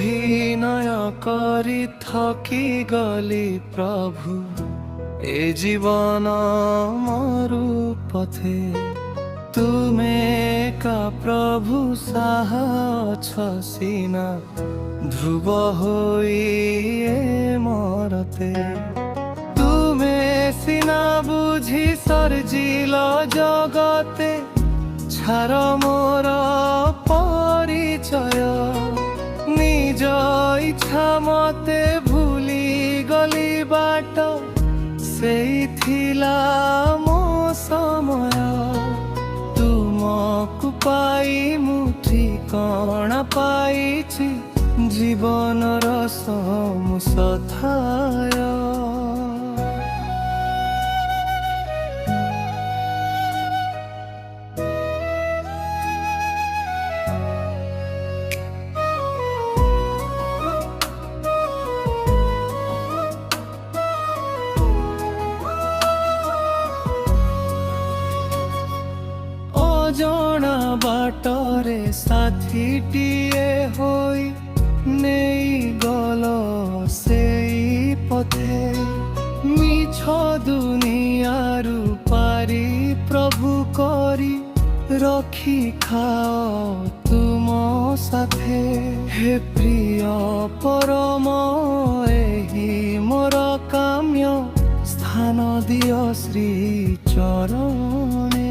অভিনয় করি থকি গলি প্রভু এ জীবন মরু পথে তুমে কা প্রভু সাহা সিনা ধ্রুব হই এ মরতে তুমে সিনা বুঝি সর্জিল জগতে ছাড় মোর পরিচয় নিজ ইচ্ছা মতে ভুলি গলি বাট সেই থিলা মো সময় তুমকু পাই মু ঠিকଣା পাইছি জীবনর সমুসথায় অজনা বাটরে সাথীটিয়ে হই নেই গল সেই পথে মিছ দুনিয়ারু পারি প্রভু করি রখি খাও তুম সাথে হে প্রিয় পরম এহি মোর কাম্য স্থান দিয় শ্রী চরণে